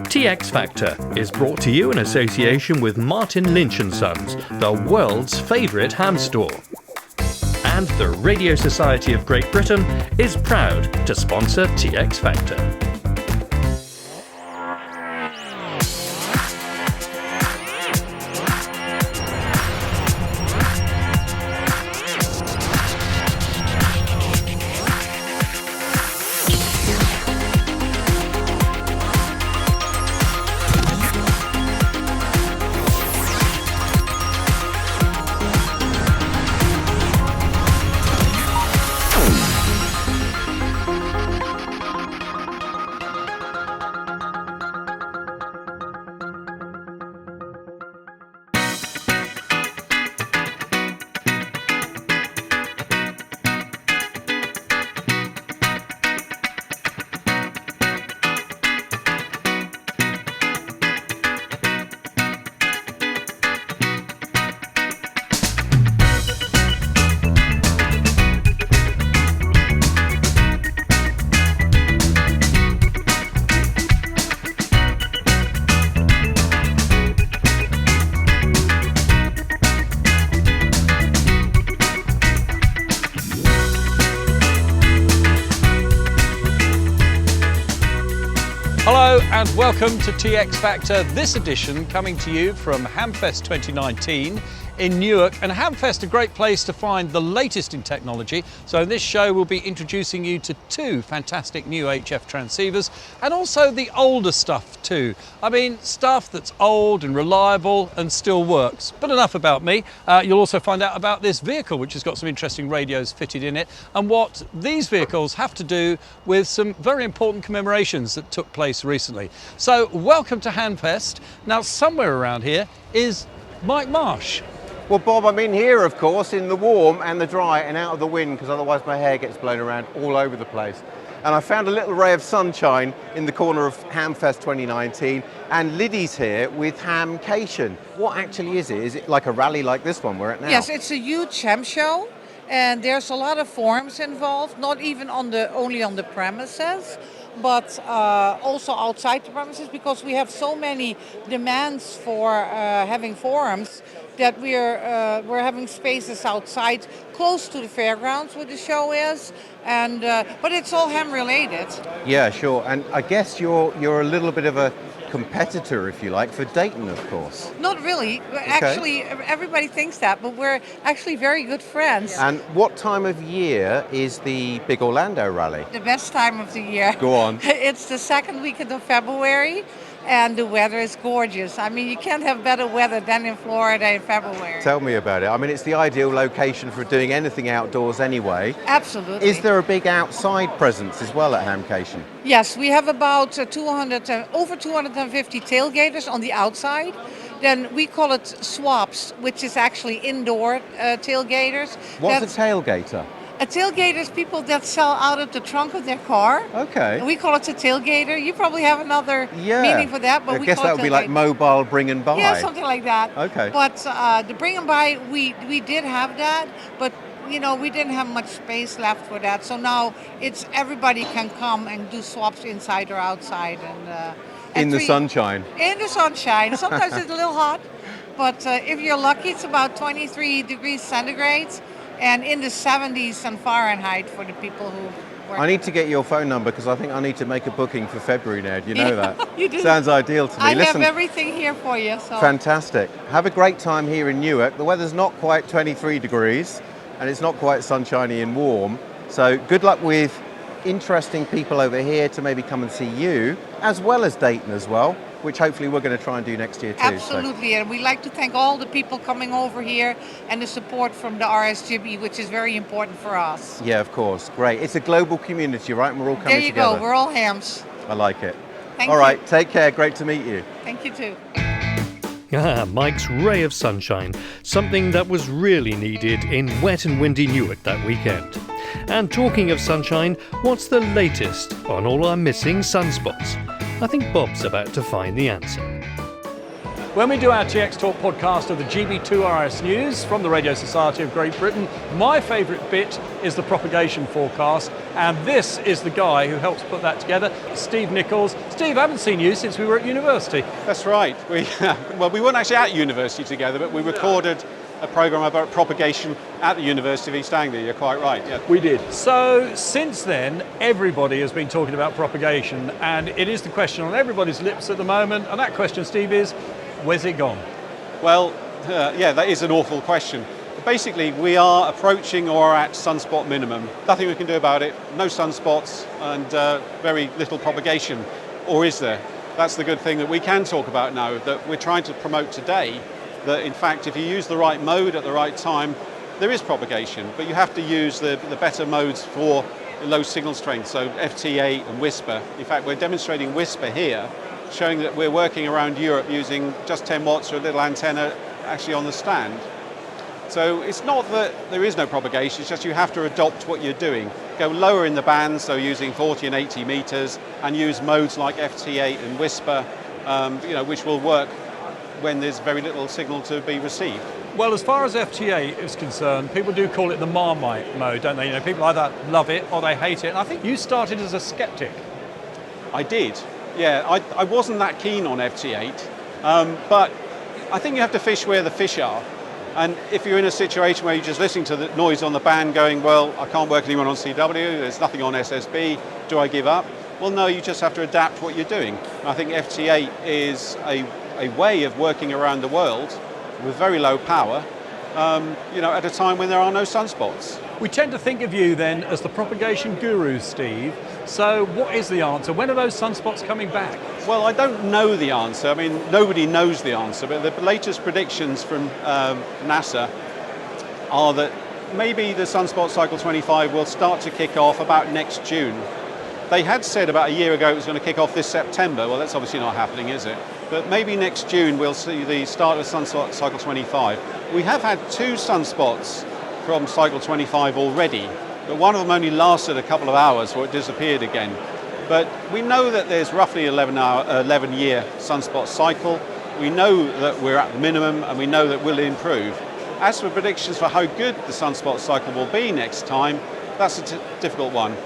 TX Factor is brought to you in association with Martin Lynch & Sons, the world's favourite ham store. And the Radio Society of Great Britain is proud to sponsor TX Factor. Hello and welcome to TX Factor, this edition coming to you from Hamfest 2019 in Newark. And Hamfest, a great place to find the latest in technology. So in this show we'll be introducing you to two fantastic new HF transceivers and also the older stuff too. I mean, stuff that's old and reliable and still works. But enough about me. You'll also find out about this vehicle, which has got some interesting radios fitted in it, and what these vehicles have to do with some very important commemorations that took place recently. So welcome to Hamfest. Now somewhere around here is Mike Marsh. Well, Bob, I'm in here, of course, in the warm and the dry and out of the wind, because otherwise my hair gets blown around all over the place. And I found a little ray of sunshine in the corner of Hamfest 2019, and Liddy's here with Hamcation. What actually is it? Is it like a rally like this one we're at now? Yes, it's a huge ham show, and there's a lot of forums involved, not even only on the premises, but also outside the premises, because we have so many demands for having forums that we're having spaces outside close to the fairgrounds where the show is, and but it's all ham related. Yeah, sure. And I guess you're a little bit of a competitor, if you like, for Dayton, of course. Not really. Actually, everybody thinks that, but we're actually very good friends. And what time of year is the Big Orlando Rally? The best time of the year. Go on. It's the second weekend of February, and the weather is gorgeous. I mean, you can't have better weather than in Florida in February. Tell me about it. I mean, it's the ideal location for doing anything outdoors anyway. Absolutely. Is there a big outside presence as well at Hamcation? Yes, we have about over 250 tailgaters on the outside. Then we call it swaps, which is actually indoor tailgaters. What's a tailgater? A tailgater is people that sell out of the trunk of their car. Okay. And we call it a tailgater. You probably have another meaning for that, but I guess that would be like mobile bring and buy. Yeah, something like that. Okay. But the bring and buy, we did have that, but we didn't have much space left for that. So now it's everybody can come and do swaps inside or outside, and in the sunshine. In the sunshine. Sometimes it's a little hot, but if you're lucky, it's about 23 degrees centigrade. And in the 70s and Fahrenheit for the people who work. I need to get your phone number because I think I need to make a booking for February now. Do you know that? You do. Sounds ideal to me. I Listen, have everything here for you. So. Fantastic. Have a great time here in Newark. The weather's not quite 23 degrees and it's not quite sunshiny and warm. So good luck with interesting people over here to maybe come and see you, as well as Dayton as well, which hopefully we're going to try and do next year too. Absolutely, and we'd like to thank all the people coming over here and the support from the RSGB, which is very important for us. Yeah, of course. Great. It's a global community, right? And we're all coming together. There you go. We're all hams. I like it. Thank all you. right, take care. Great to meet you. Thank you too. Mike's ray of sunshine, something that was really needed in wet and windy Newark that weekend. And talking of sunshine, what's the latest on all our missing sunspots? I think Bob's about to find the answer. When we do our TX Talk podcast of the GB2RS News from the Radio Society of Great Britain, my favourite bit is the propagation forecast, and this is the guy who helps put that together, Steve Nichols. Steve, I haven't seen you since we were at university. That's right. Well, we weren't actually at university together, but we recorded a programme about propagation at the University of East Anglia. You're quite right. Yeah. We did. So since then, everybody has been talking about propagation, and it is the question on everybody's lips at the moment, and that question, Steve, is, where's it gone? Well, yeah, that is an awful question. Basically, we are approaching or at sunspot minimum. Nothing we can do about it. No sunspots and very little propagation. Or is there? That's the good thing that we can talk about now, that we're trying to promote today, that in fact if you use the right mode at the right time, there is propagation, but you have to use the better modes for low signal strength, so FT8 and Whisper. In fact, we're demonstrating Whisper here, showing that we're working around Europe using just 10 watts or a little antenna actually on the stand. So it's not that there is no propagation, it's just you have to adopt what you're doing. Go lower in the band, so using 40 and 80 meters, and use modes like FT8 and Whisper, which will work when there's very little signal to be received. Well, as far as FT8 is concerned, people do call it the Marmite mode, don't they? You know, people either love it or they hate it. And I think you started as a skeptic. I did. Yeah, I wasn't that keen on FT8, but I think you have to fish where the fish are. And if you're in a situation where you're just listening to the noise on the band going, well, I can't work anyone on CW, there's nothing on SSB, do I give up? Well, no, you just have to adapt what you're doing. And I think FT8 is a way of working around the world with very low power, at a time when there are no sunspots. We tend to think of you then as the propagation guru, Steve. So what is the answer? When are those sunspots coming back? Well, I don't know the answer. I mean, nobody knows the answer, but the latest predictions from NASA are that maybe the sunspot cycle 25 will start to kick off about next June. They had said about a year ago it was going to kick off this September. Well, that's obviously not happening, is it? But maybe next June we'll see the start of sunspot cycle 25. We have had 2 sunspots from cycle 25 already, but one of them only lasted a couple of hours before it disappeared again. But we know that there's roughly 11-year sunspot cycle. We know that we're at the minimum, and we know that we'll improve. As for predictions for how good the sunspot cycle will be next time, that's a difficult one.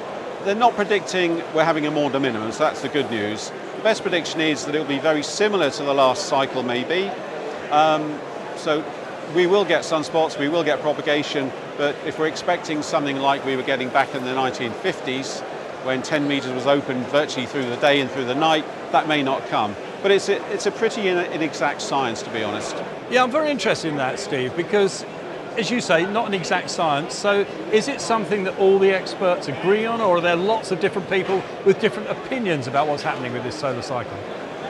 They're not predicting we're having a more de minimum, so that's the good news. The best prediction is that it will be very similar to the last cycle, maybe. So we will get sunspots, we will get propagation, but if we're expecting something like we were getting back in the 1950s, when 10 meters was open virtually through the day and through the night, that may not come. But it's a pretty inexact science, to be honest. Yeah, I'm very interested in that, Steve, because as you say, not an exact science. So is it something that all the experts agree on, or are there lots of different people with different opinions about what's happening with this solar cycle?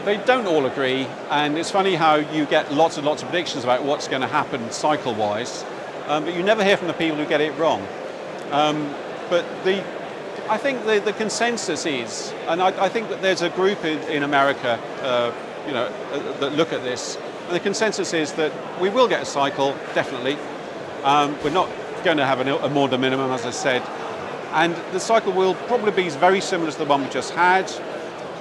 They don't all agree, and it's funny how you get lots and lots of predictions about what's going to happen cycle-wise, but you never hear from the people who get it wrong. But I think the consensus is, and I think that there's a group in America, that look at this, and the consensus is that we will get a cycle, definitely. We're not going to have a more de minimum, as I said, and the cycle will probably be very similar to the one we just had.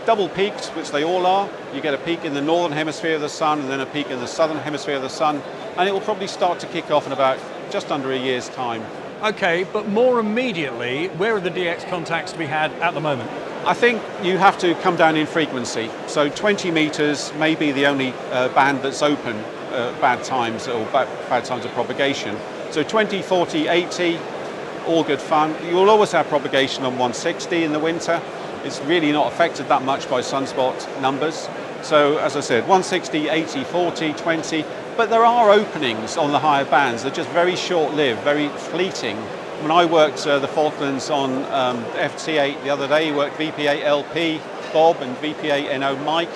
Double peaked, which they all are. You get a peak in the northern hemisphere of the sun and then a peak in the southern hemisphere of the sun, and it will probably start to kick off in about just under a year's time. Okay, but more immediately, where are the DX contacts to be had at the moment? I think you have to come down in frequency. So 20 meters may be the only band that's open bad times or bad times of propagation. So 20, 40, 80, all good fun. You'll always have propagation on 160 in the winter. It's really not affected that much by sunspot numbers. So as I said, 160, 80, 40, 20, but there are openings on the higher bands. They're just very short-lived, very fleeting. When I worked the Falklands on FT8 the other day, worked VP8 LP Bob and VP8 NO Mike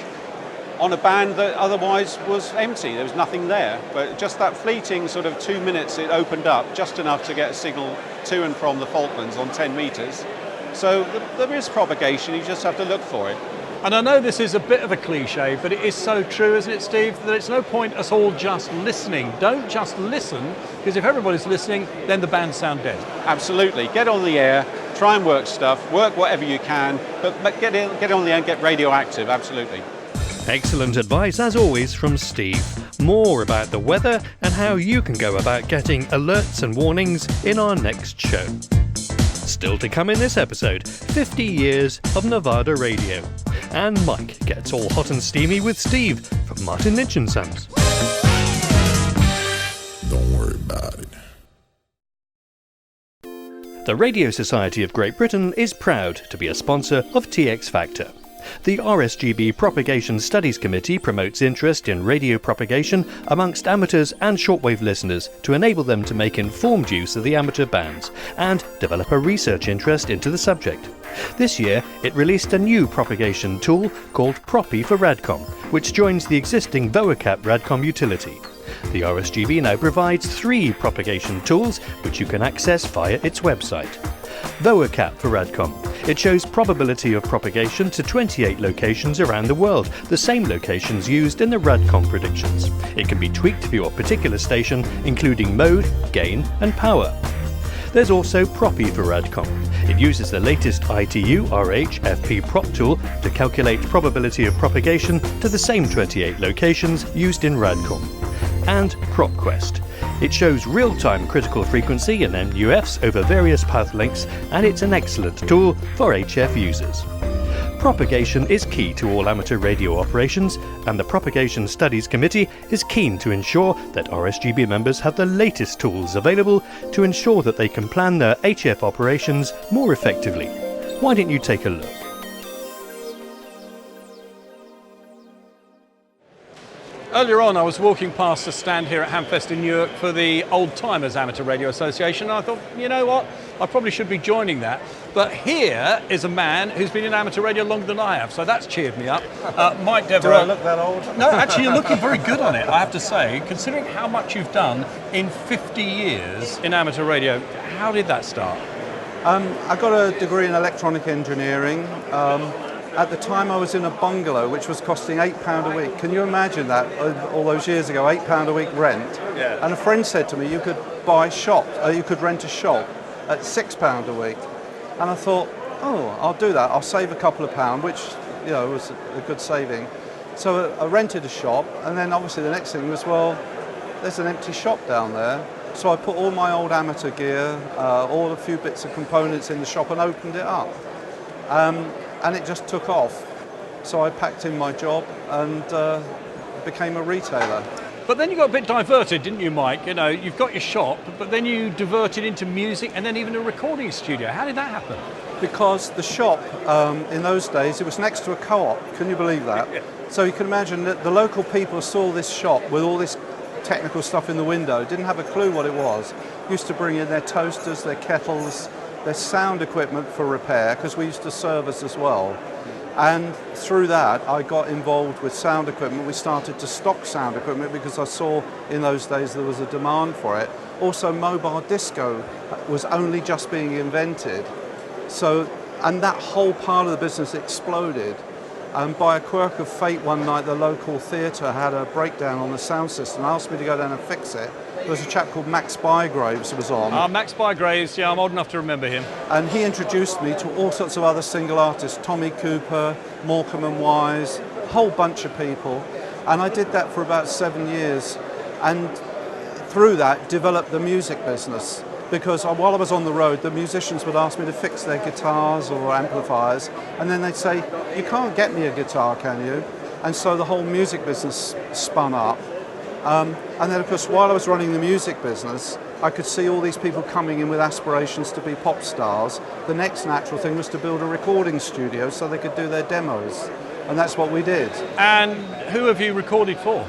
on a band that otherwise was empty. There was nothing there, but just that fleeting sort of 2 minutes it opened up, just enough to get a signal to and from the Falklands on 10 meters. So there is propagation, you just have to look for it. And I know this is a bit of a cliche, but it is so true, isn't it, Steve, that it's no point us all just listening. Don't just listen, because if everybody's listening, then the bands sound dead. Absolutely. Get on the air, try and work stuff, work whatever you can, but get on the air and get radioactive, absolutely. Excellent advice as always from Steve. More about the weather and how you can go about getting alerts and warnings in our next show. Still to come in this episode, 50 years of Nevada radio. And Mike gets all hot and steamy with Steve from Martin Lynch & Sons. Don't worry about it. The Radio Society of Great Britain is proud to be a sponsor of TX Factor. The RSGB Propagation Studies Committee promotes interest in radio propagation amongst amateurs and shortwave listeners to enable them to make informed use of the amateur bands and develop a research interest into the subject. This year, it released a new propagation tool called Propy for Radcom, which joins the existing VOACAP Radcom utility. The RSGB now provides 3 propagation tools which you can access via its website. VOACAP for Radcom. It shows probability of propagation to 28 locations around the world, the same locations used in the Radcom predictions. It can be tweaked for your particular station, including mode, gain and power. There's also Propy for Radcom. It uses the latest ITU RH FP prop tool to calculate probability of propagation to the same 28 locations used in Radcom. And PropQuest. It shows real-time critical frequency and MUFs over various path lengths, and it's an excellent tool for HF users. Propagation is key to all amateur radio operations, and the Propagation Studies Committee is keen to ensure that RSGB members have the latest tools available to ensure that they can plan their HF operations more effectively. Why don't you take a look? Earlier on, I was walking past a stand here at Hamfest in Newark for the Old Timers Amateur Radio Association, and I thought, you know what, I probably should be joining that. But here is a man who's been in amateur radio longer than I have, so that's cheered me up. Mike Devereux. Do I look that old? No, actually, you're looking very good on it, I have to say. Considering how much you've done in 50 years in amateur radio, how did that start? I got a degree in electronic engineering. At the time I was in a bungalow which was costing £8 a week. Can you imagine that all those years ago, £8 a week rent? Yeah. And a friend said to me, you could you could rent a shop at £6 a week. And I thought, oh, I'll do that. I'll save a couple of pounds, which was a good saving. So I rented a shop, and then obviously the next thing was, well, there's an empty shop down there. So I put all my old amateur gear, all a few bits of components in the shop and opened it up. And it just took off. So I packed in my job and became a retailer. But then you got a bit diverted, didn't you, Mike? You know, you've got your shop, but then you diverted into music and then even a recording studio. How did that happen? Because the shop, in those days, it was next to a co-op. Can you believe that? So you can imagine that the local people saw this shop with all this technical stuff in the window, didn't have a clue what it was. Used to bring in their toasters, their kettles, their sound equipment for repair, because we used to service as well. And through that, I got involved with sound equipment. We started to stock sound equipment because I saw in those days there was a demand for it. Also, mobile disco was only just being invented. So, and that whole part of the business exploded. And by a quirk of fate, one night the local theatre had a breakdown on the sound system. Asked me to go down and fix it. There was a chap called Max Bygraves who was on. Max Bygraves, yeah, I'm old enough to remember him. And he introduced me to all sorts of other single artists, Tommy Cooper, Morecambe and Wise, a whole bunch of people. And I did that for about 7 years. And through that, developed the music business. Because while I was on the road, the musicians would ask me to fix their guitars or amplifiers. And then they'd say, you can't get me a guitar, can you? And so the whole music business spun up. And then, of course, while I was running the music business, I could see all these people coming in with aspirations to be pop stars. The next natural thing was to build a recording studio so they could do their demos. And that's what we did. And who have you recorded for?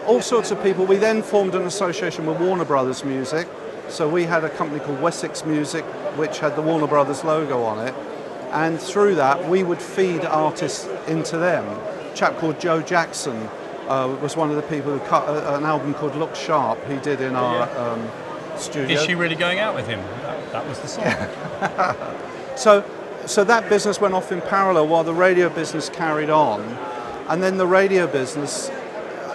All sorts of people. We then formed an association with Warner Brothers Music. So we had a company called Wessex Music, which had the Warner Brothers logo on it. And through that, we would feed artists into them. A chap called Joe Jackson was one of the people who cut an album called Look Sharp he did in our studio. Is she really going out with him? That was the song. So that business went off in parallel while the radio business carried on. And then the radio business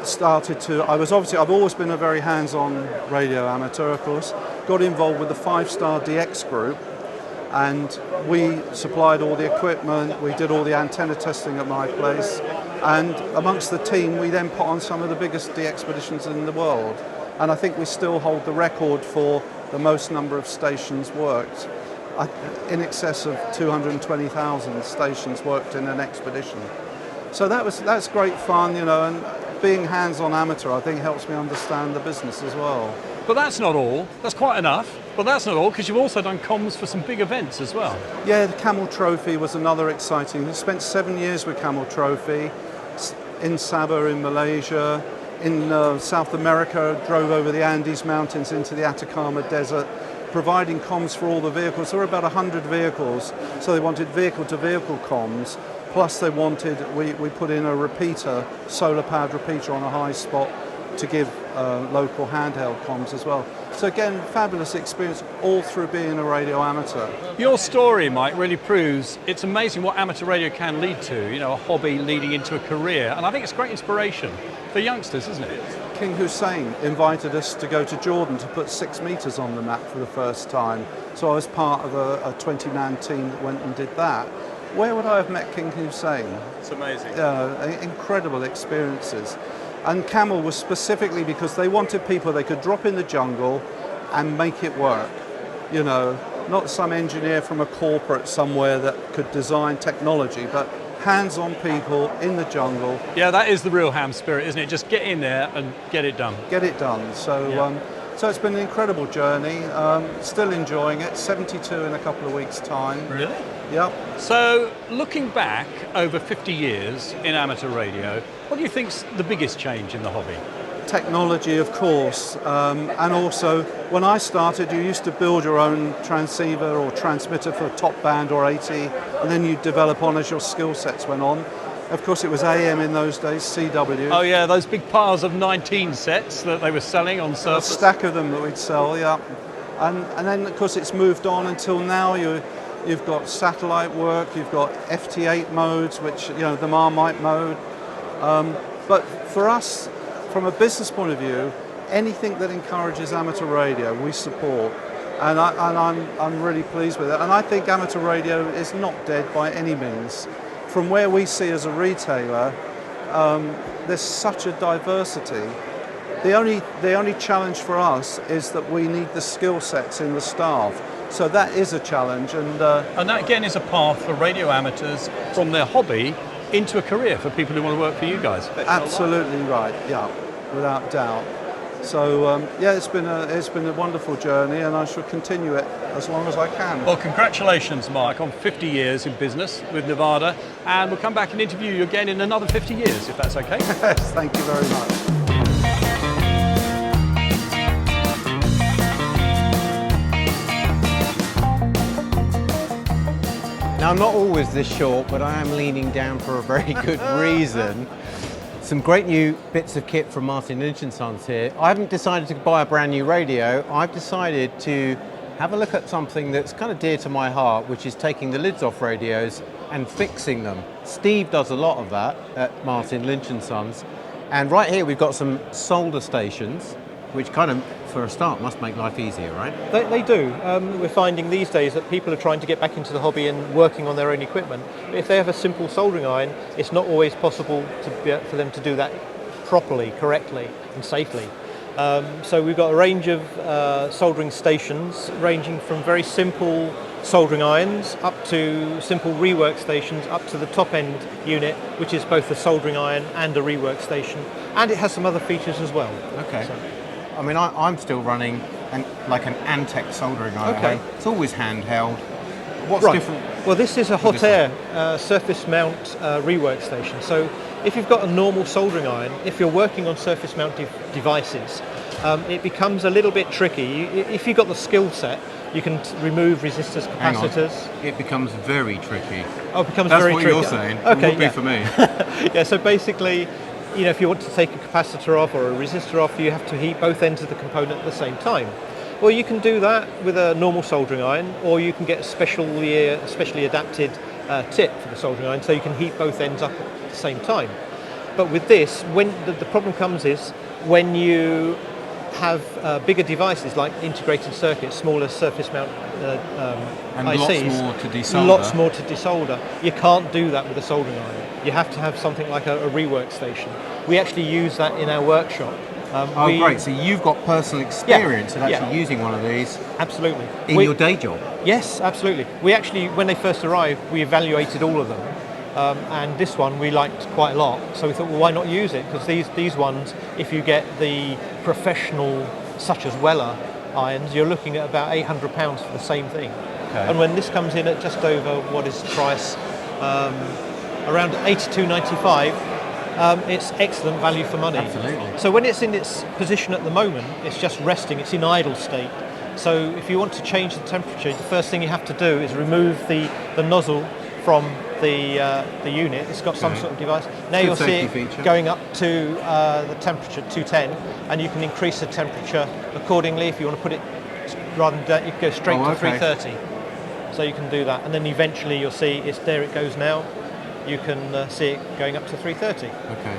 started to, I've always been a very hands-on radio amateur, of course. Got involved with the 5-Star DX group. and we supplied all the equipment, we did all the antenna testing at my place, and amongst the team we then put on some of the biggest DXpeditions in the world. And I think we still hold the record for the most number of stations worked. In excess of 220,000 stations worked in an expedition. So that's great fun, you know, and being hands-on amateur I think helps me understand the business as well. But that's not all. That's quite enough. But that's not all, because you've also done comms for some big events as well. Yeah, the Camel Trophy was another exciting. I spent 7 years with Camel Trophy in Sabah in Malaysia. In South America, drove over the Andes Mountains into the Atacama Desert, providing comms for all the vehicles. There were about 100 vehicles, so they wanted vehicle-to-vehicle comms, plus they wanted, we put in a repeater, solar-powered repeater on a high spot to give local handheld comms as well. So again, fabulous experience all through being a radio amateur. Your story, Mike, really proves it's amazing what amateur radio can lead to, you know, a hobby leading into a career. And I think it's great inspiration for youngsters, isn't it? King Hussein invited us to go to Jordan to put 6 meters on the map for the first time. So I was part of a 20-man team that went and did that. Where would I have met King Hussein? It's amazing. Incredible experiences. And Camel was specifically because they wanted people they could drop in the jungle and make it work. You know, not some engineer from a corporate somewhere that could design technology, but hands-on people in the jungle. Yeah, that is the real ham spirit, isn't it? Just get in there and get it done. Get it done. So, so it's been an incredible journey. Still enjoying it. 72 in a couple of weeks' time. Really? Yep. So, looking back over 50 years in amateur radio, what do you think's the biggest change in the hobby? Technology, of course, and also when I started you used to build your own transceiver or transmitter for top band or 80, and then you develop on as your skill sets went on. Of course it was AM in those days, CW. Oh yeah, those big piles of 19 sets that they were selling on surface. A stack of them that we'd sell, yeah. And then of course it's moved on until now. You've got satellite work, you've got FT8 modes, which, you know, the Marmite mode. But for us, from a business point of view, anything that encourages amateur radio, we support. And I'm really pleased with it. And I think amateur radio is not dead by any means. From where we see as a retailer, there's such a diversity. The only challenge for us is that we need the skill sets in the staff. So that is a challenge. And that again is a path for radio amateurs from their hobby into a career for people who want to work for you guys. Absolutely right, yeah, without doubt. So yeah, it's been a wonderful journey, and I shall continue it as long as I can. Well, congratulations, Mark, on 50 years in business with Nevada, and we'll come back and interview you again in another 50 years, if that's okay. Yes, thank you very much. Now, I'm not always this short, but I am leaning down for a very good reason. Some great new bits of kit from Martin Lynch & Sons here. I haven't decided to buy a brand new radio. I've decided to have a look at something that's kind of dear to my heart, which is taking the lids off radios and fixing them. Steve does a lot of that at Martin Lynch & Sons. And right here we've got some solder stations, which kind of, for a start, must make life easier, right? They do. We're finding these days that people are trying to get back into the hobby and working on their own equipment. But if they have a simple soldering iron, it's not always possible for them to do that properly, correctly, and safely. So we've got a range of soldering stations, ranging from very simple soldering irons up to simple rework stations, up to the top end unit, which is both a soldering iron and a rework station. And it has some other features as well. Okay. So, I mean, I'm still running like an Antec soldering iron. Okay. It's always handheld. What's right. different? Well, this is a hot air surface mount rework station. So if you've got a normal soldering iron, if you're working on surface mount devices, it becomes a little bit tricky. If you've got the skill set, you can remove resistors, capacitors. Hang on. It becomes very tricky. Oh, it becomes That's very tricky. That's what you're saying. Okay, It would be for me. Yeah, so basically, you know, if you want to take a capacitor off or a resistor off, you have to heat both ends of the component at the same time. Well, you can do that with a normal soldering iron, or you can get a specially adapted tip for the soldering iron, so you can heat both ends up at the same time. But with this, when the problem comes is when you have bigger devices like integrated circuits, smaller surface mount And ICs. lots more to desolder. Lots more to desolder. You can't do that with a soldering iron. You have to have something like a rework station. We actually use that in our workshop. Great. So you've got personal experience of actually using one of these Absolutely. in your day job. Yes, absolutely. We actually, when they first arrived, we evaluated all of them. And this one we liked quite a lot. So we thought, well, why not use it? Because these ones, if you get the professional, such as Weller irons, you're looking at about £800 for the same thing. Okay. And when this comes in at just over what is the price, around £82.95, it's excellent value for money. Absolutely. So when it's in its position at the moment, it's just resting, it's in idle state. So if you want to change the temperature, the first thing you have to do is remove the nozzle from the unit. It's got some sort of device. Now you'll see it going up to the temperature 210, and you can increase the temperature accordingly. If you want to put it rather than that, you can go straight to 330. So you can do that, and then eventually you'll see there it goes now. You can see it going up to 330. Okay.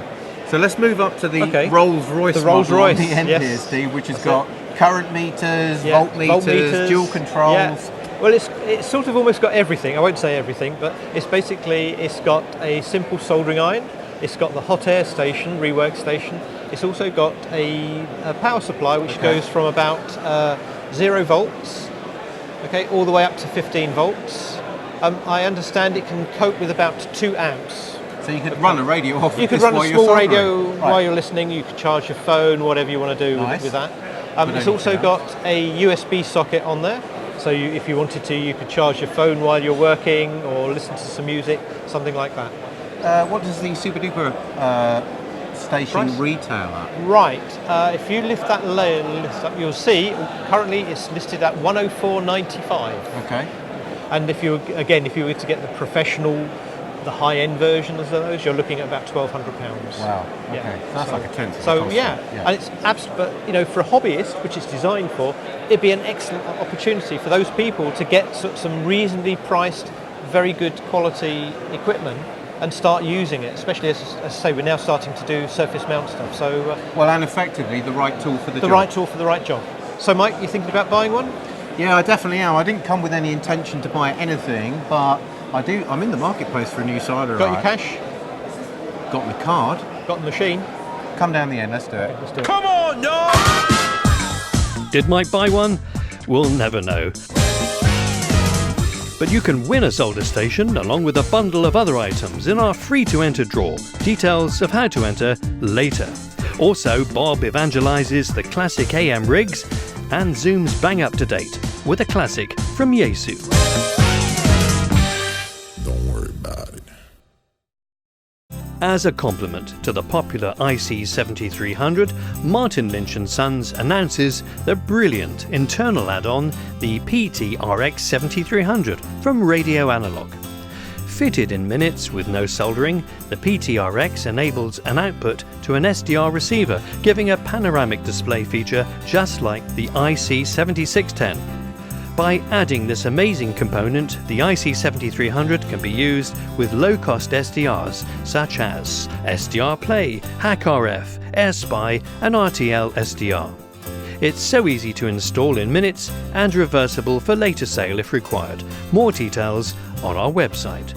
So let's move up to the Rolls-Royce. The Rolls-Royce, on the end here, Steve, which has got current meters, voltmeters, dual controls. Yeah. Well, it's sort of almost got everything. I won't say everything, but it's got a simple soldering iron. It's got the hot air station, rework station. It's also got a power supply which goes from about 0 volts, all the way up to 15 volts. I understand it can cope with about 2 amps. So you could run a radio off. You could run a small radio while you're listening. You could charge your phone, whatever you want to do with that. It's also got a USB socket on there. So if you wanted to, you could charge your phone while you're working or listen to some music, something like that. What does the Super Duper station retail at? Right. If you lift that list up, you'll see currently it's listed at £104.95. Okay. And if you were to get the professional, the high-end versions of those, you're looking at about £1,200. Wow. Okay. So that's like a tenth. So and it's but for a hobbyist, which it's designed for, it'd be an excellent opportunity for those people to get some reasonably priced, very good quality equipment and start using it. Especially as I say, we're now starting to do surface mount stuff. So and effectively the right tool for the job. The right tool for the right job. So Mike, you thinking about buying one? Yeah, I definitely am. I didn't come with any intention to buy anything, but I'm in the marketplace for a new soldering iron. Got your cash? Got my card. Got the machine? Come down the end, let's do it. Let's do it. Come on, no! Did Mike buy one? We'll never know. But you can win a solder station along with a bundle of other items in our free-to-enter draw. Details of how to enter later. Also, Bob evangelises the classic AM rigs and zooms bang up to date with a classic from Yaesu. Don't worry about it. As a complement to the popular IC7300, Martin Lynch & Sons announces the brilliant internal add-on, the PT-RX7300 from Radio Analog. Fitted in minutes with no soldering, the PT-RX enables an output to an SDR receiver, giving a panoramic display feature just like the IC7610. By adding this amazing component, the IC7300 can be used with low-cost SDRs such as SDR Play, HackRF, AirSpy and RTL SDR. It's so easy to install in minutes and reversible for later sale if required. More details on our website.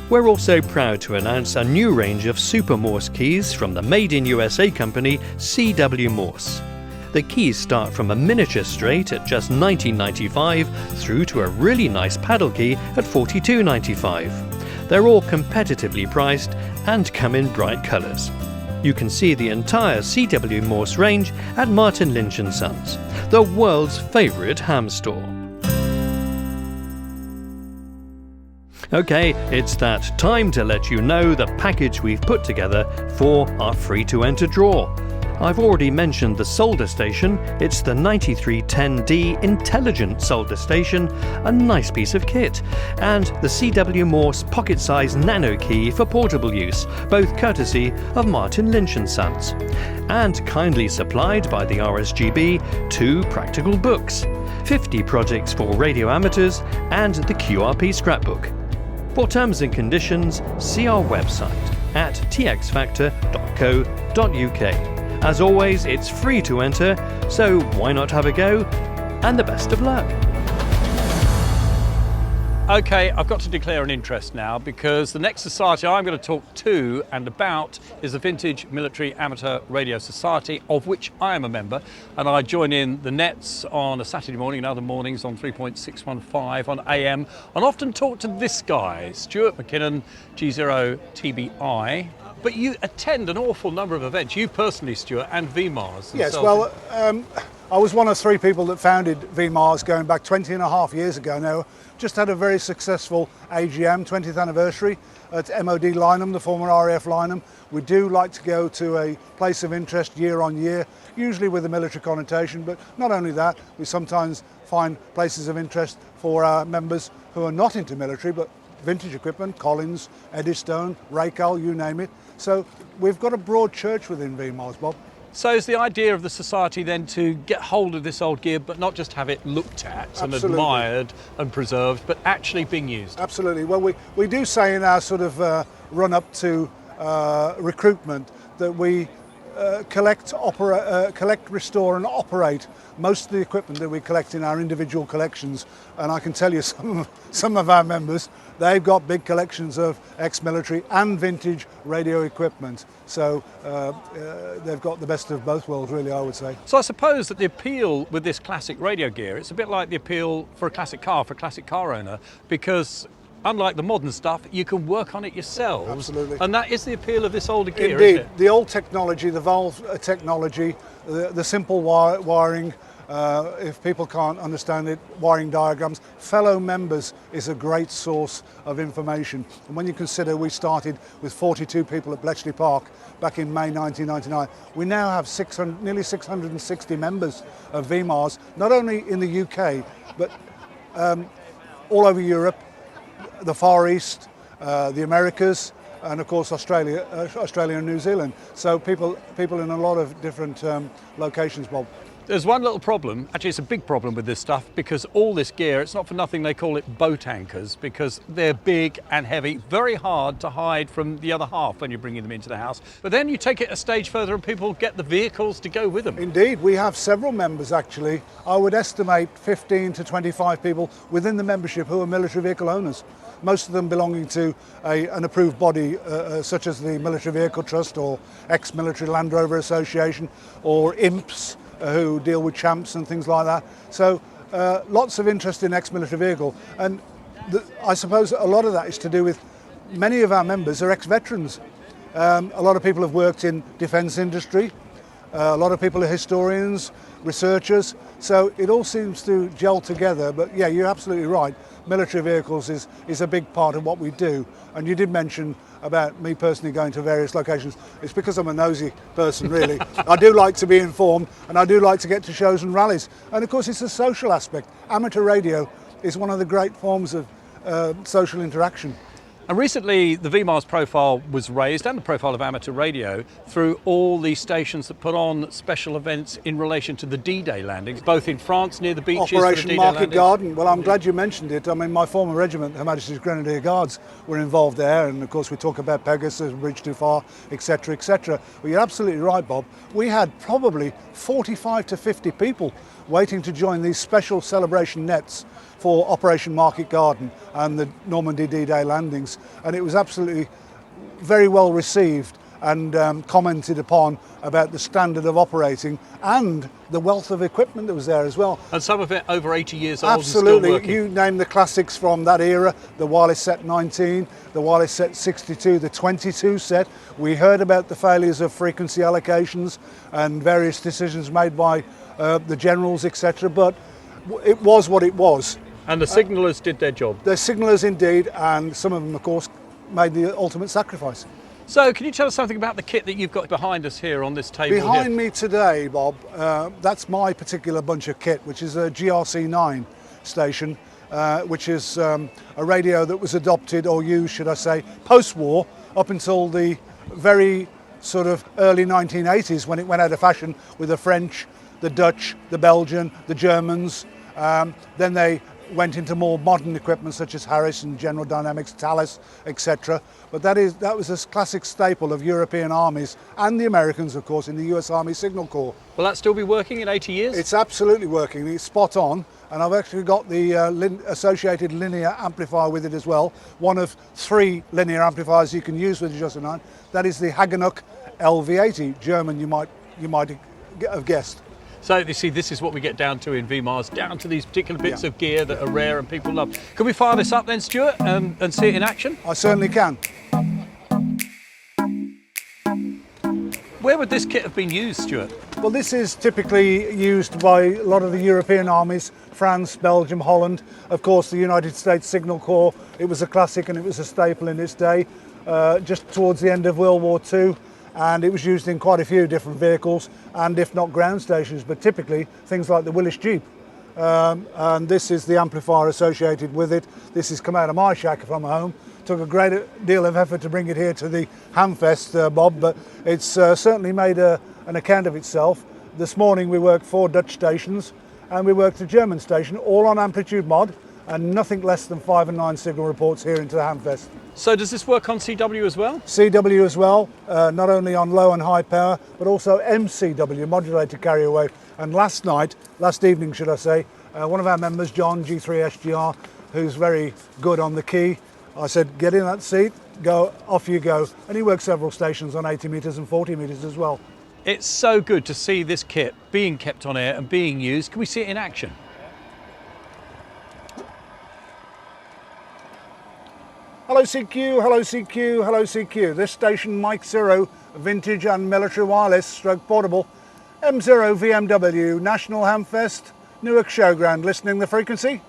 We're also proud to announce a new range of Super Morse keys from the Made in USA company CW Morse. The keys start from a miniature straight at just $19.95 through to a really nice paddle key at $42.95. They're all competitively priced and come in bright colours. You can see the entire CW Morse range at Martin Lynch & Sons, the world's favourite ham store. Okay, it's that time to let you know the package we've put together for our free-to-enter draw. I've already mentioned the solder station. It's the 9310D Intelligent Solder Station, a nice piece of kit, and the CW Morse pocket-sized nano key for portable use, both courtesy of Martin Lynch & Sons. And kindly supplied by the RSGB, 2 practical books, 50 projects for radio amateurs, and the QRP scrapbook. For terms and conditions, see our website at txfactor.co.uk. As always, it's free to enter, so why not have a go? And the best of luck. Okay, I've got to declare an interest now because the next society I'm going to talk to and about is the Vintage Military Amateur Radio Society, of which I am a member, and I join in the nets on a Saturday morning and other mornings on 3.615 on AM, and often talk to this guy, Stuart McKinnon, G0TBI. But you attend an awful number of events, you personally, Stuart, and VMARS. Yes, well, I was one of 3 people that founded VMARS going back 20 and a half years ago now. Just had a very successful AGM, 20th anniversary at MOD Lynham, the former RAF Lynham. We do like to go to a place of interest year on year, usually with a military connotation, but not only that, we sometimes find places of interest for our members who are not into military, but vintage equipment, Collins, Eddystone, Raycal, you name it. So we've got a broad church within VMARS, Bob. So is the idea of the society then to get hold of this old gear, but not just have it looked at and admired and preserved, but actually being used? Absolutely. Well, we do say in our sort of run up to recruitment that we collect, restore and operate most of the equipment that we collect in our individual collections. And I can tell you some of our members, they've got big collections of ex-military and vintage radio equipment. So they've got the best of both worlds, really, I would say. So I suppose that the appeal with this classic radio gear, it's a bit like the appeal for a classic car owner, because unlike the modern stuff, you can work on it yourselves. Absolutely. And that is the appeal of this older gear, Indeed. isn't it? The old technology, the valve technology, the simple wiring, if people can't understand it, wiring diagrams, fellow members is a great source of information. And when you consider we started with 42 people at Bletchley Park back in May 1999, we now have nearly 660 members of VMARS, not only in the UK, but all over Europe, the Far East, the Americas, and of course Australia and New Zealand. So people in a lot of different locations, Bob. There's one little problem, actually it's a big problem with this stuff, because all this gear, it's not for nothing they call it boat anchors, because they're big and heavy, very hard to hide from the other half when you're bringing them into the house. But then you take it a stage further and people get the vehicles to go with them. Indeed, we have several members actually. I would estimate 15 to 25 people within the membership who are military vehicle owners. Most of them belonging to an approved body such as the Military Vehicle Trust or Ex-Military Land Rover Association or IMPS, who deal with champs and things like that. So lots of interest in ex-military vehicle. And I suppose a lot of that is to do with many of our members are ex-veterans. A lot of people have worked in defence industry. A lot of people are historians, researchers. So it all seems to gel together. But yeah, you're absolutely right. Military vehicles is a big part of what we do. And you did mention about me personally going to various locations. It's because I'm a nosy person, really. I do like to be informed, and I do like to get to shows and rallies. And of course, it's a social aspect. Amateur radio is one of the great forms of social interaction. And recently the VMARS profile was raised, and the profile of amateur radio, through all these stations that put on special events in relation to the D-Day landings, both in France near the beaches. Operation Market Garden. Well, I'm glad you mentioned it. I mean, my former regiment, Her Majesty's Grenadier Guards, were involved there, and of course we talk about Pegasus, Bridge Too Far, etc., etc. Well, you're absolutely right, Bob. We had probably 45 to 50 people waiting to join these special celebration nets for Operation Market Garden and the Normandy D-Day landings, and it was absolutely very well received and commented upon about the standard of operating and the wealth of equipment that was there as well. And some of it over 80 years old. Absolutely. And still working. You name the classics from that era, the Wireless Set 19, the Wireless Set 62, the 22 set. We heard about the failures of frequency allocations and various decisions made by the generals, etc., but it was what it was. And the signallers did their job. The signallers indeed, and some of them of course made the ultimate sacrifice. So can you tell us something about the kit that you've got behind us here on this table? Behind me today, Bob, that's my particular bunch of kit, which is a GRC9 station, which is a radio that was adopted, or used should I say, post-war up until the very sort of early 1980s when it went out of fashion with the French, the Dutch, the Belgian, the Germans. Then they went into more modern equipment such as Harris and General Dynamics, Thales, etc. But that was a classic staple of European armies and the Americans, of course, in the US Army Signal Corps. Will that still be working in 80 years? It's absolutely working. It's spot on. And I've actually got the associated linear amplifier with it as well. One of 3 linear amplifiers you can use with the Just 9. That is the Hagenuk LV80, German, you might have guessed. So you see, this is what we get down to in VMARS, down to these particular bits of gear that are rare and people love. Can we fire this up then, Stuart, and see it in action? I certainly can. Where would this kit have been used, Stuart? Well, this is typically used by a lot of the European armies, France, Belgium, Holland, of course the United States Signal Corps. It was a classic and it was a staple in its day, just towards the end of World War II. And it was used in quite a few different vehicles and if not ground stations, but typically things like the Willis Jeep. And this is the amplifier associated with it. This has come out of my shack from home. Took a great deal of effort to bring it here to the Hamfest, Bob, but it's certainly made an account of itself. This morning we worked 4 Dutch stations and we worked a German station, all on amplitude mod, and nothing less than 5 and 9 signal reports here into the Hamfest. So does this work on CW as well? CW as well, not only on low and high power, but also MCW, modulated carrier wave. And last evening should I say, one of our members, John, G3SGR, who's very good on the key, I said, get in that seat, go, off you go. And he works several stations on 80 metres and 40 metres as well. It's so good to see this kit being kept on air and being used. Can we see it in action? Hello CQ, hello CQ, hello CQ. This station Mike 0, vintage and military wireless, stroke portable, M0 VMW, National Hamfest, Newark Showground. Listening the frequency?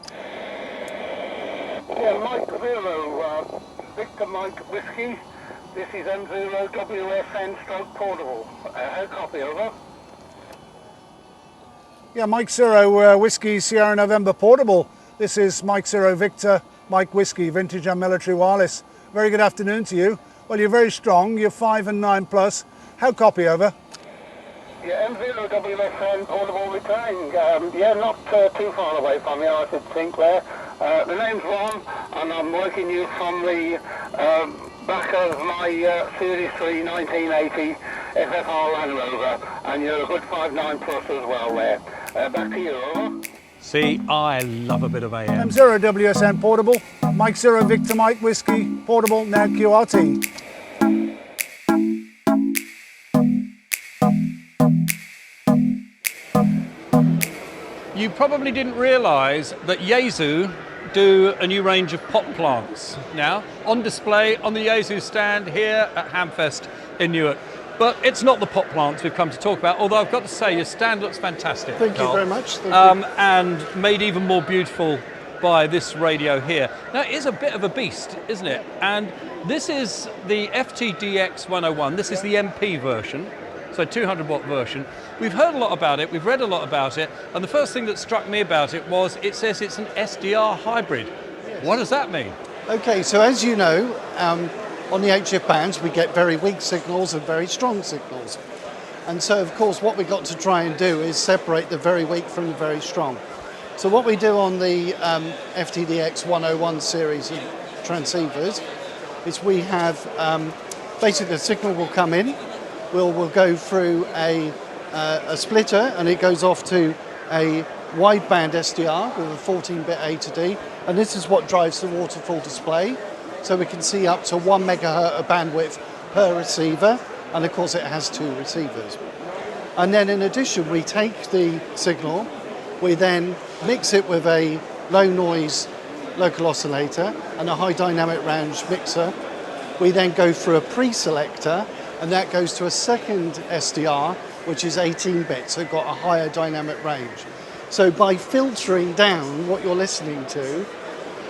Yeah, Mike 0, Victor Mike Whiskey. This is M0 WFN stroke portable. A copy, over. Yeah, Mike 0, Whiskey Sierra November portable. This is Mike 0 Victor Mike Whiskey, vintage and military wireless. Very good afternoon to you. Well, you're very strong. You're 5 and 9 plus. How copy, over? Yeah, M0 WFN portable returning. Yeah, not too far away from you, I should think there. The name's Ron, and I'm working you from the back of my Series 3 1980 FFR Land Rover, and you're a good 5.9 plus as well there. Back to you, over. See, I love a bit of AM. M0 WSN portable, Mike 0 Victor Mike Whiskey portable, now QRT. You probably didn't realise that Yaesu do a new range of pot plants now on display on the Yaesu stand here at Hamfest in Newark. But it's not the pot plants we've come to talk about, although I've got to say your stand looks fantastic. Thank you very much. And made even more beautiful by this radio here. Now it is a bit of a beast, isn't it? And this is the FTDX101, this is the MP version, so 200 watt version. We've heard a lot about it, we've read a lot about it, and the first thing that struck me about it was it says it's an SDR hybrid. Yes. What does that mean? Okay, so as you know, on the HF bands we get very weak signals and very strong signals. And so of course what we've got to try and do is separate the very weak from the very strong. So what we do on the FTDX101 series of transceivers is we have, basically the signal will come in, we'll go through a splitter and it goes off to a wideband SDR with a 14-bit A to D, and this is what drives the waterfall display. So we can see up to 1 megahertz of bandwidth per receiver, and of course it has 2 receivers. And then in addition, we take the signal, we then mix it with a low noise local oscillator and a high dynamic range mixer. We then go through a pre-selector, and that goes to a second SDR, which is 18 bits, so it's got a higher dynamic range. So by filtering down what you're listening to,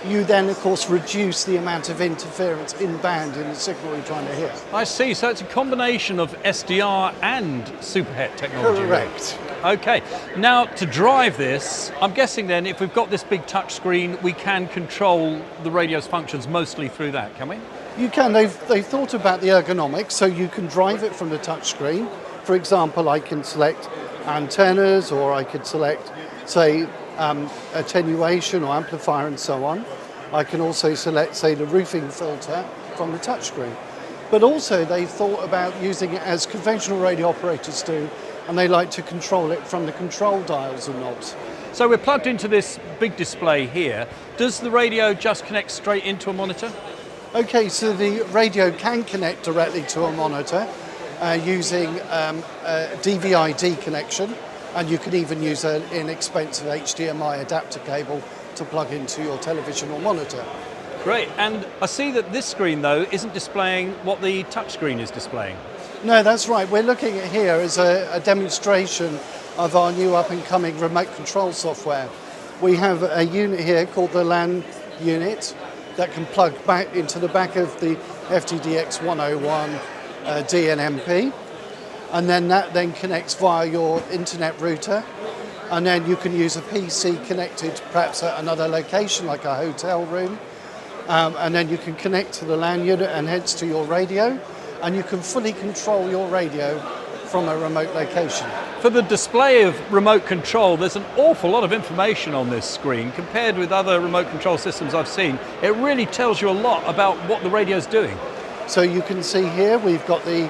you then, of course, reduce the amount of interference in band in the signal you're trying to hear. I see, so it's a combination of SDR and superhet technology. Correct. Really. Okay, now to drive this, I'm guessing then if we've got this big touch screen, we can control the radio's functions mostly through that, can we? You can. They've thought about the ergonomics, so you can drive it from the touch screen. For example, I can select antennas, or I could select, say, attenuation or amplifier and so on. I can also select, say, the roofing filter from the touchscreen. But also they thought about using it as conventional radio operators do, and they like to control it from the control dials and knobs. So we're plugged into this big display here. Does the radio just connect straight into a monitor? Okay, so the radio can connect directly to a monitor using a DVI-D connection, and you can even use an inexpensive HDMI adapter cable to plug into your television or monitor. Great, and I see that this screen though isn't displaying what the touchscreen is displaying. No, that's right. We're looking at here as a demonstration of our new up-and-coming remote control software. We have a unit here called the LAN unit that can plug back into the back of the FTDX101 DNMP, and then that then connects via your internet router, and then you can use a PC connected perhaps at another location like a hotel room, and then you can connect to the LAN unit and hence to your radio, and you can fully control your radio from a remote location. For the display of remote control, there's an awful lot of information on this screen compared with other remote control systems I've seen. It really tells you a lot about what the radio's doing. So you can see here we've got the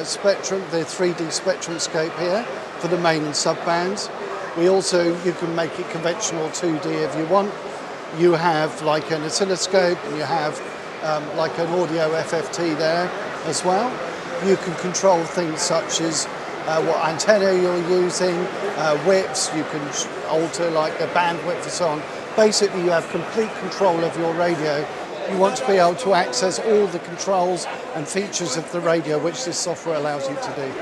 spectrum, the 3D spectrum scope here for the main and sub bands. You can make it conventional 2D if you want. You have like an oscilloscope, and you have like an audio FFT there as well. You can control things such as what antenna you're using, widths. You can alter like the bandwidth and so on. Basically, you have complete control of your radio. You want to be able to access all the controls and features of the radio, which this software allows you to do.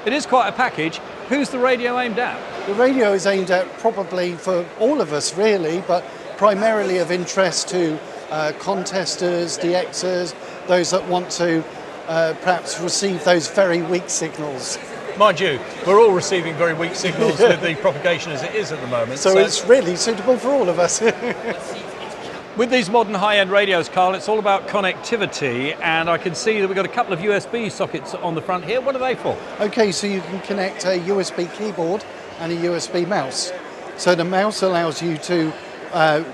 It is quite a package. Who's the radio aimed at? The radio is aimed at probably for all of us really, but primarily of interest to contesters, DXers, those that want to perhaps receive those very weak signals. Mind you, we're all receiving very weak signals with the propagation as it is at the moment. So it's really suitable for all of us. With these modern high-end radios, Carl, it's all about connectivity, and I can see that we've got a couple of USB sockets on the front here. What are they for? Okay, so you can connect a USB keyboard and a USB mouse. So the mouse allows you to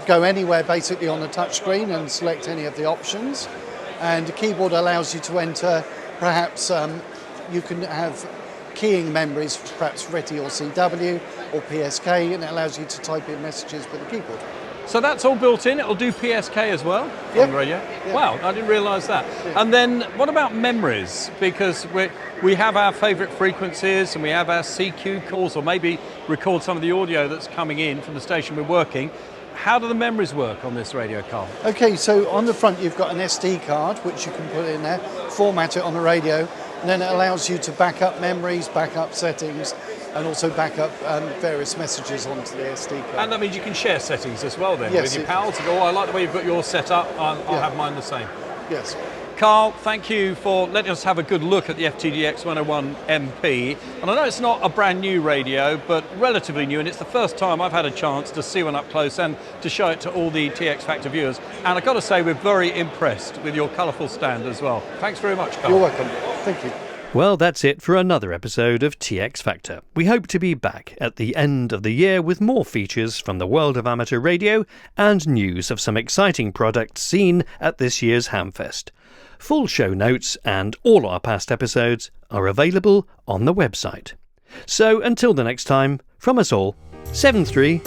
go anywhere basically on the touchscreen and select any of the options. And the keyboard allows you to enter, perhaps you can have keying memories, perhaps RETI or CW or PSK, and it allows you to type in messages with the keyboard. So that's all built in, it'll do PSK as well on the radio? Yeah. Wow, I didn't realise that. Yeah. And then what about memories? Because we have our favourite frequencies and we have our CQ calls, or maybe record some of the audio that's coming in from the station we're working. How do the memories work on this radio, Carl? Okay, so on the front you've got an SD card which you can put in there, format it on the radio, and then it allows you to back up memories, back up settings, and also back up various messages onto the SD card. And that means you can share settings as well then, yes, with your pals. Oh, I like the way you've got yours set up, I'll have mine the same. Yes. Carl, thank you for letting us have a good look at the FTDX101 MP. And I know it's not a brand new radio, but relatively new, and it's the first time I've had a chance to see one up close and to show it to all the TX Factor viewers. And I've got to say, we're very impressed with your colourful stand as well. Thanks very much, Carl. You're welcome. Thank you. Well, that's it for another episode of TX Factor. We hope to be back at the end of the year with more features from the world of amateur radio and news of some exciting products seen at this year's Hamfest. Full show notes and all our past episodes are available on the website. So until the next time, from us all, 7-3.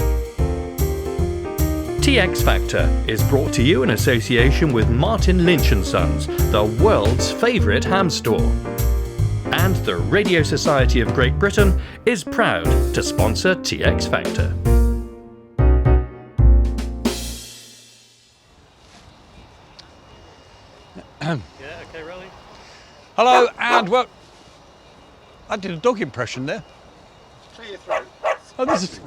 TX Factor is brought to you in association with Martin Lynch & Sons, the world's favourite ham store. And the Radio Society of Great Britain is proud to sponsor TX Factor. Yeah, okay, really? Hello, and well, I did a dog impression there. Clear your throat. Oh, this is